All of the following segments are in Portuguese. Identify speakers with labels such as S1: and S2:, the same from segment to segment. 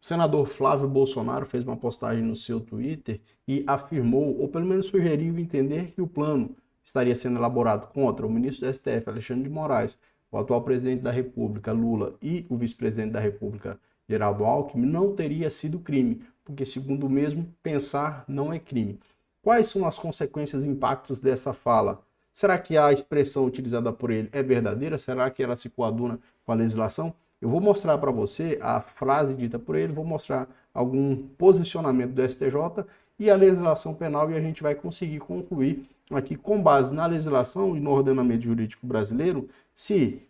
S1: O senador Flávio Bolsonaro fez uma postagem no seu Twitter e afirmou, ou pelo menos sugeriu entender que o plano estaria sendo elaborado contra o ministro do STF, Alexandre de Moraes, o atual presidente da República, Lula, e o vice-presidente da República, Geraldo Alckmin, não teria sido crime, porque, segundo o mesmo, pensar não é crime. Quais são as consequências e impactos dessa fala? Será que a expressão utilizada por ele é verdadeira? Será que ela se coaduna com a legislação? Eu vou mostrar para você a frase dita por ele, vou mostrar algum posicionamento do STJ e a legislação penal e a gente vai conseguir concluir aqui com base na legislação e no ordenamento jurídico brasileiro se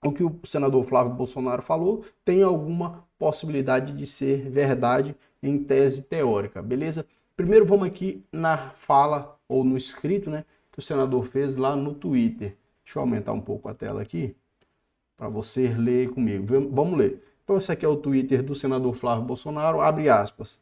S1: o que o senador Flávio Bolsonaro falou tem alguma possibilidade de ser verdade em tese teórica, beleza? Primeiro vamos aqui na fala ou no escrito, né, que o senador fez lá no Twitter. Deixa eu aumentar um pouco a tela aqui para você ler comigo. Vamos ler. Então esse aqui é o Twitter do senador Flávio Bolsonaro, abre aspas.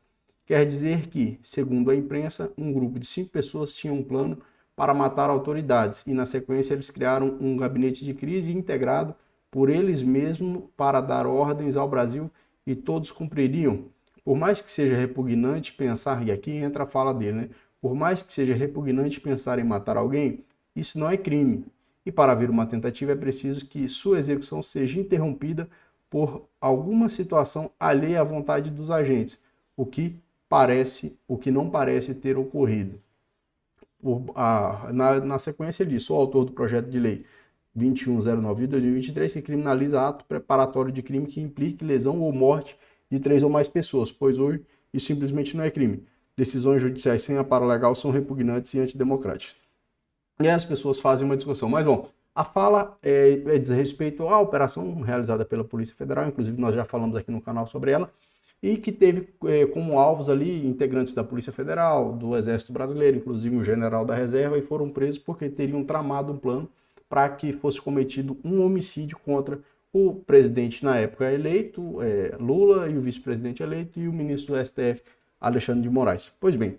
S1: Quer dizer que, segundo a imprensa, um grupo de 5 pessoas tinha um plano para matar autoridades e na sequência eles criaram um gabinete de crise integrado por eles mesmos para dar ordens ao Brasil e todos cumpririam. Por mais que seja repugnante pensar, e aqui entra a fala dele, né? Por mais que seja repugnante pensar em matar alguém, isso não é crime. E para haver uma tentativa é preciso que sua execução seja interrompida por alguma situação alheia à vontade dos agentes, o que não parece ter ocorrido. Na sequência ele diz, sou autor do projeto de lei 2109 de 2023, que criminaliza ato preparatório de crime que implique lesão ou morte de 3 ou mais pessoas, pois hoje isso simplesmente não é crime. Decisões judiciais sem amparo legal são repugnantes e antidemocráticas. E aí as pessoas fazem uma discussão. Mas, bom, a fala diz respeito à operação realizada pela Polícia Federal, inclusive nós já falamos aqui no canal sobre ela, e que teve como alvos ali integrantes da Polícia Federal, do Exército Brasileiro, inclusive um general da reserva, e foram presos porque teriam tramado um plano para que fosse cometido um homicídio contra o presidente na época eleito, Lula, e o vice-presidente eleito, e o ministro do STF, Alexandre de Moraes. Pois bem,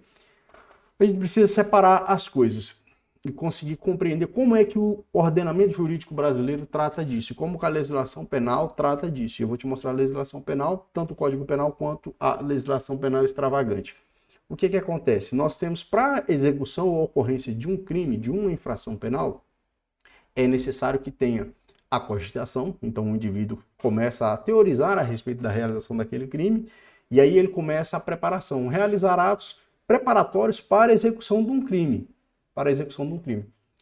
S1: a gente precisa separar as coisas e conseguir compreender como é que o ordenamento jurídico brasileiro trata disso, como que a legislação penal trata disso. Eu vou te mostrar a legislação penal, tanto o Código Penal quanto a legislação penal extravagante. O que acontece? Nós temos, para execução ou ocorrência de um crime, de uma infração penal, é necessário que tenha a cogitação, então o indivíduo começa a teorizar a respeito da realização daquele crime, e aí ele começa a preparação, realizar atos preparatórios para a execução de um crime,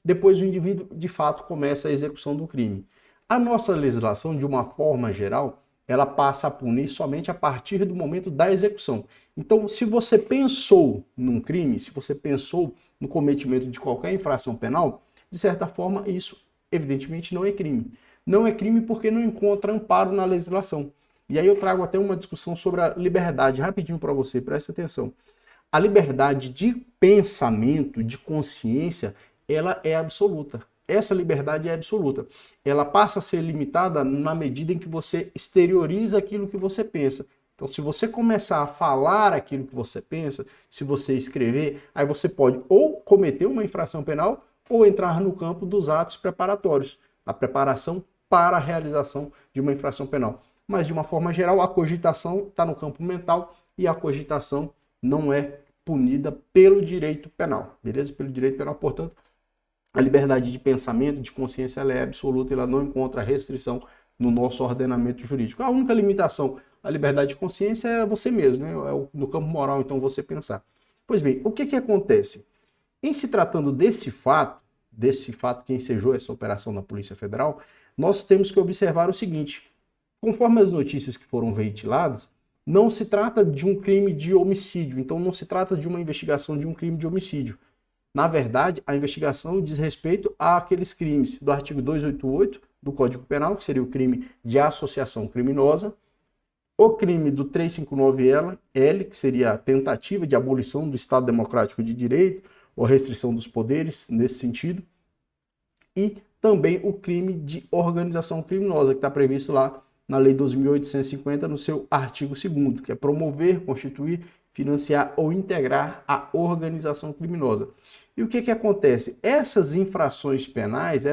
S1: Depois o indivíduo, de fato, começa a execução do crime. A nossa legislação, de uma forma geral, ela passa a punir somente a partir do momento da execução. Então, se você pensou num crime, se você pensou no cometimento de qualquer infração penal, de certa forma, isso evidentemente não é crime. Não é crime porque não encontra amparo na legislação. E aí eu trago até uma discussão sobre a liberdade, rapidinho para você, presta atenção. A liberdade de pensamento, de consciência, ela é absoluta. Essa liberdade é absoluta. Ela passa a ser limitada na medida em que você exterioriza aquilo que você pensa. Então, se você começar a falar aquilo que você pensa, se você escrever, aí você pode ou cometer uma infração penal ou entrar no campo dos atos preparatórios, a preparação para a realização de uma infração penal. Mas, de uma forma geral, a cogitação está no campo mental e a cogitação não é punida pelo direito penal, beleza? Pelo direito penal, portanto, a liberdade de pensamento, de consciência, ela é absoluta, ela não encontra restrição no nosso ordenamento jurídico. A única limitação à liberdade de consciência é você mesmo, né? No campo moral, então, você pensar. Pois bem, o que acontece? Em se tratando desse fato que ensejou essa operação na Polícia Federal, nós temos que observar o seguinte: conforme as notícias que foram ventiladas, não se trata de um crime de homicídio, então não se trata de uma investigação de um crime de homicídio. Na verdade, a investigação diz respeito àqueles crimes do artigo 288 do Código Penal, que seria o crime de associação criminosa, o crime do 359-L, que seria a tentativa de abolição do Estado Democrático de Direito, ou restrição dos poderes, nesse sentido, e também o crime de organização criminosa, que está previsto lá na Lei 2.850, no seu artigo 2º, que é promover, constituir, financiar ou integrar a organização criminosa. E o que acontece? Essas infrações penais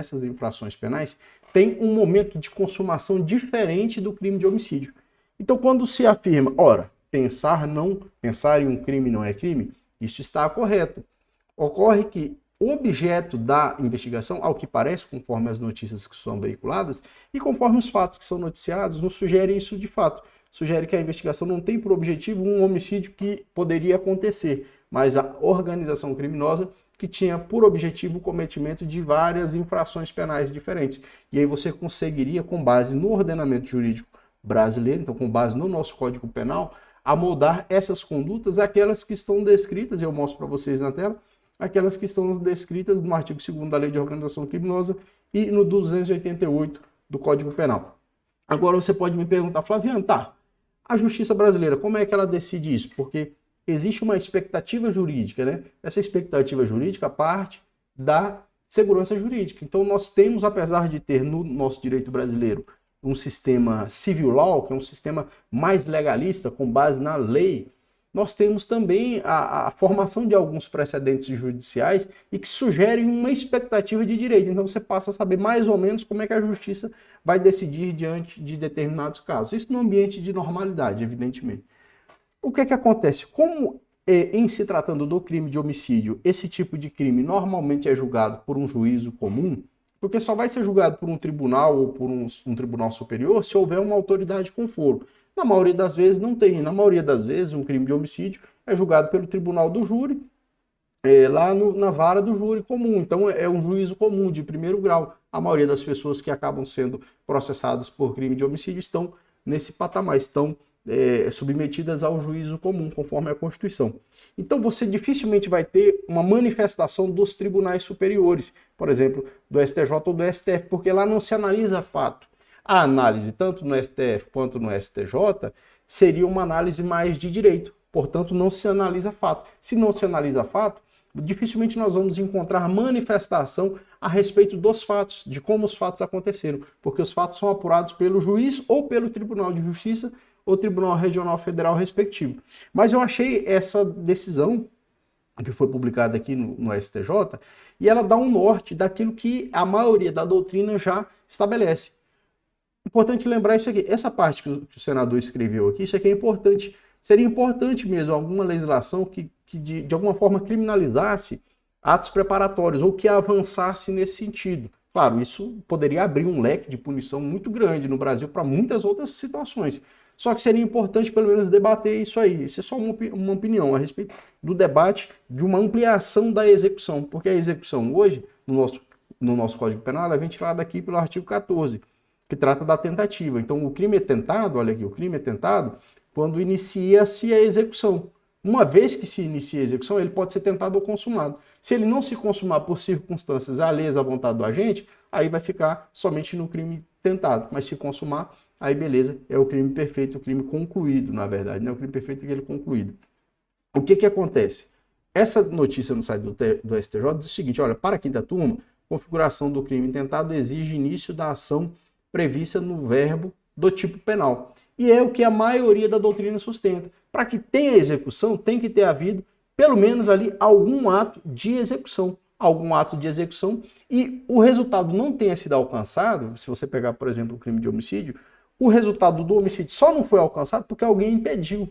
S1: têm um momento de consumação diferente do crime de homicídio. Então, quando se afirma, ora, pensar em um crime não é crime, isso está correto. Ocorre que o objeto da investigação, ao que parece, conforme as notícias que são veiculadas e conforme os fatos que são noticiados, nos sugere isso de fato. Sugere que a investigação não tem por objetivo um homicídio que poderia acontecer, mas a organização criminosa que tinha por objetivo o cometimento de várias infrações penais diferentes. E aí você conseguiria, com base no ordenamento jurídico brasileiro, então com base no nosso Código Penal, amoldar essas condutas àquelas que estão descritas, eu mostro para vocês na tela, aquelas que estão descritas no artigo 2º da Lei de Organização Criminosa e no 288 do Código Penal. Agora você pode me perguntar, Flaviano, tá, a justiça brasileira, como é que ela decide isso? Porque existe uma expectativa jurídica, né? Essa expectativa jurídica parte da segurança jurídica. Então nós temos, apesar de ter no nosso direito brasileiro um sistema civil law, que é um sistema mais legalista, com base na lei, nós temos também a formação de alguns precedentes judiciais e que sugerem uma expectativa de direito. Então você passa a saber mais ou menos como é que a justiça vai decidir diante de determinados casos. Isso no ambiente de normalidade, evidentemente. O que é que acontece? Como em se tratando do crime de homicídio, esse tipo de crime normalmente é julgado por um juízo comum, porque só vai ser julgado por um tribunal ou por um tribunal superior se houver uma autoridade com foro. Na maioria das vezes não tem. Na maioria das vezes um crime de homicídio é julgado pelo tribunal do júri, lá na vara do júri comum. Então é um juízo comum de primeiro grau. A maioria das pessoas que acabam sendo processadas por crime de homicídio estão nesse patamar, estão submetidas ao juízo comum, conforme a Constituição. Então você dificilmente vai ter uma manifestação dos tribunais superiores, por exemplo, do STJ ou do STF, porque lá não se analisa fato. A análise, tanto no STF quanto no STJ, seria uma análise mais de direito, portanto não se analisa fato. Se não se analisa fato, dificilmente nós vamos encontrar manifestação a respeito dos fatos, de como os fatos aconteceram, porque os fatos são apurados pelo juiz ou pelo Tribunal de Justiça ou Tribunal Regional Federal respectivo. Mas eu achei essa decisão, que foi publicada aqui no STJ, e ela dá um norte daquilo que a maioria da doutrina já estabelece. Importante lembrar isso aqui, essa parte que o senador escreveu aqui, isso aqui é importante, seria importante mesmo alguma legislação que de alguma forma criminalizasse atos preparatórios ou que avançasse nesse sentido. Claro, isso poderia abrir um leque de punição muito grande no Brasil para muitas outras situações. Só que seria importante pelo menos debater isso aí. Isso é só uma opinião a respeito do debate de uma ampliação da execução, porque a execução hoje, no nosso Código Penal, ela é ventilada aqui pelo artigo 14, que trata da tentativa. Então o crime é tentado, olha aqui, o crime é tentado quando inicia-se a execução. Uma vez que se inicia a execução, ele pode ser tentado ou consumado. Se ele não se consumar por circunstâncias alheias à vontade do agente, aí vai ficar somente no crime tentado. Mas se consumar, aí beleza, é o crime perfeito, o crime concluído, na verdade, né? O crime perfeito é aquele concluído. O que acontece? Essa notícia no site do STJ diz o seguinte, olha, para a quinta turma, configuração do crime tentado exige início da ação prevista no verbo do tipo penal. E é o que a maioria da doutrina sustenta. Para que tenha execução, tem que ter havido, pelo menos ali, algum ato de execução. Algum ato de execução e o resultado não tenha sido alcançado, se você pegar, por exemplo, o crime de homicídio, o resultado do homicídio só não foi alcançado porque alguém impediu.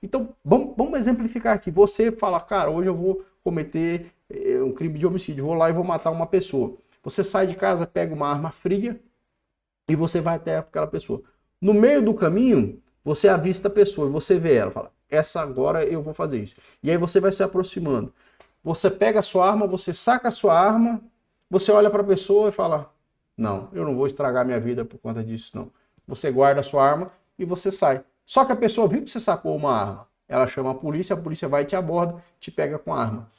S1: Então, vamos exemplificar aqui. Você fala, cara, hoje eu vou cometer um crime de homicídio, vou lá e vou matar uma pessoa. Você sai de casa, pega uma arma fria e você vai até aquela pessoa. No meio do caminho, você avista a pessoa e você vê ela, fala, essa agora eu vou fazer isso. E aí você vai se aproximando. Você pega a sua arma, você saca a sua arma, você olha para a pessoa e fala, não, eu não vou estragar minha vida por conta disso, não. Você guarda a sua arma e você sai. Só que a pessoa viu que você sacou uma arma. Ela chama a polícia vai e te aborda, te pega com a arma.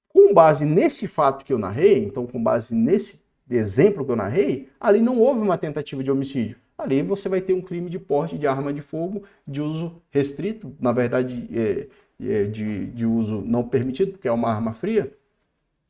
S1: Com base nesse fato que eu narrei, então com base nesse exemplo que eu narrei, ali não houve uma tentativa de homicídio. Ali você vai ter um crime de porte de arma de fogo de uso restrito, na verdade de uso não permitido, porque é uma arma fria,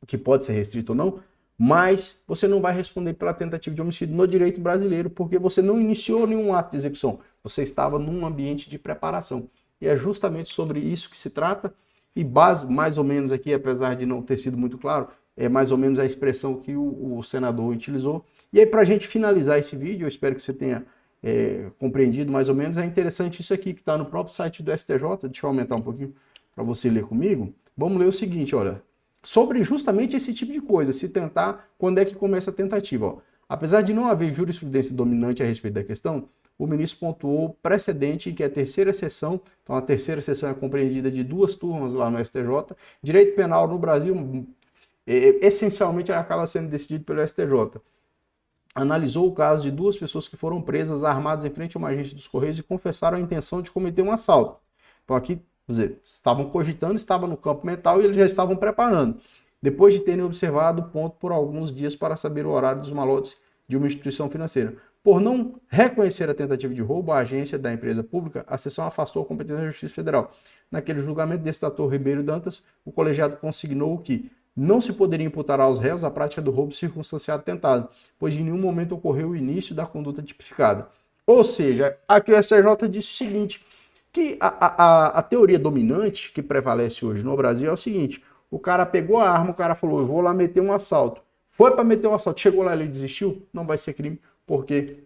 S1: que pode ser restrito ou não, mas você não vai responder pela tentativa de homicídio no direito brasileiro, porque você não iniciou nenhum ato de execução, você estava num ambiente de preparação. E é justamente sobre isso que se trata, e base, mais ou menos aqui, apesar de não ter sido muito claro, é mais ou menos a expressão que o senador utilizou. E aí, para a gente finalizar esse vídeo, eu espero que você tenha compreendido mais ou menos, é interessante isso aqui que está no próprio site do STJ. Deixa eu aumentar um pouquinho para você ler comigo. Vamos ler o seguinte, olha, sobre justamente esse tipo de coisa, se tentar, quando é que começa a tentativa. Ó. Apesar de não haver jurisprudência dominante a respeito da questão, o ministro pontuou precedente em que a terceira sessão, então a terceira sessão é compreendida de 2 turmas lá no STJ, direito penal no Brasil, essencialmente acaba sendo decidido pelo STJ. Analisou o caso de 2 pessoas que foram presas armadas em frente a uma agente dos Correios e confessaram a intenção de cometer um assalto. Então aqui, quer dizer, estavam cogitando, estavam no campo mental e eles já estavam preparando. Depois de terem observado o ponto por alguns dias para saber o horário dos malotes de uma instituição financeira. Por não reconhecer a tentativa de roubo à agência da empresa pública, a seção afastou a competência da Justiça Federal. Naquele julgamento desse Dr. Ribeiro Dantas, o colegiado consignou que não se poderia imputar aos réus a prática do roubo circunstanciado tentado, pois em nenhum momento ocorreu o início da conduta tipificada. Ou seja, aqui o STJ disse o seguinte, que a teoria dominante que prevalece hoje no Brasil é o seguinte, o cara pegou a arma, o cara falou, eu vou lá meter um assalto. Foi para meter um assalto, chegou lá e ele desistiu, não vai ser crime, porque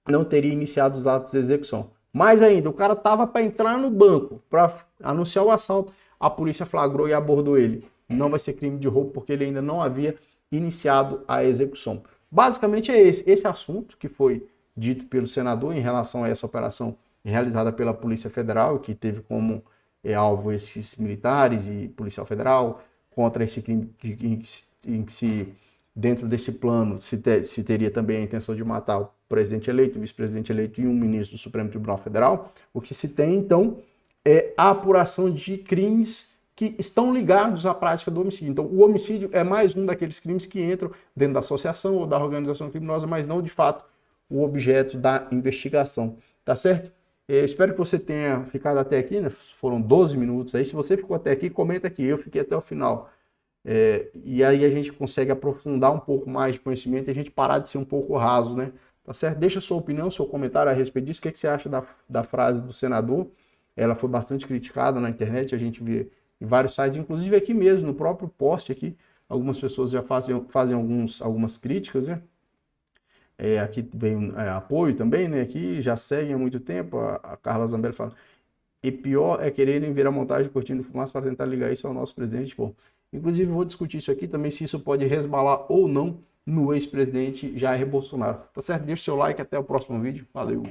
S1: não teria iniciado os atos de execução. Mais ainda, o cara estava para entrar no banco, para anunciar o assalto, a polícia flagrou e abordou ele. Não vai ser crime de roubo, porque ele ainda não havia iniciado a execução. Basicamente é esse assunto que foi dito pelo senador em relação a essa operação realizada pela Polícia Federal, que teve como alvo esses militares e policial federal, contra esse crime em que se dentro desse plano se teria também a intenção de matar o presidente eleito, o vice-presidente eleito e um ministro do Supremo Tribunal Federal. O que se tem, então, é a apuração de crimes que estão ligados à prática do homicídio. Então, o homicídio é mais um daqueles crimes que entram dentro da associação ou da organização criminosa, mas não, de fato, o objeto da investigação. Tá certo? Eu espero que você tenha ficado até aqui, né? Foram 12 minutos aí. Se você ficou até aqui, comenta aqui. Eu fiquei até o final. E aí a gente consegue aprofundar um pouco mais de conhecimento e a gente parar de ser um pouco raso, né? Tá certo? Deixa sua opinião, seu comentário a respeito disso. O que você acha da frase do senador? Ela foi bastante criticada na internet, a gente vê em vários sites, inclusive aqui mesmo, no próprio post aqui, algumas pessoas já fazem algumas críticas, né? Aqui vem apoio também, né? Aqui já seguem há muito tempo, a Carla Zambelli fala, e pior é quererem ver a montagem de cortina de fumaça para tentar ligar isso ao nosso presidente. Bom, inclusive vou discutir isso aqui também, se isso pode resbalar ou não no ex-presidente Jair Bolsonaro. Tá certo? Deixa o seu like, até o próximo vídeo. Valeu!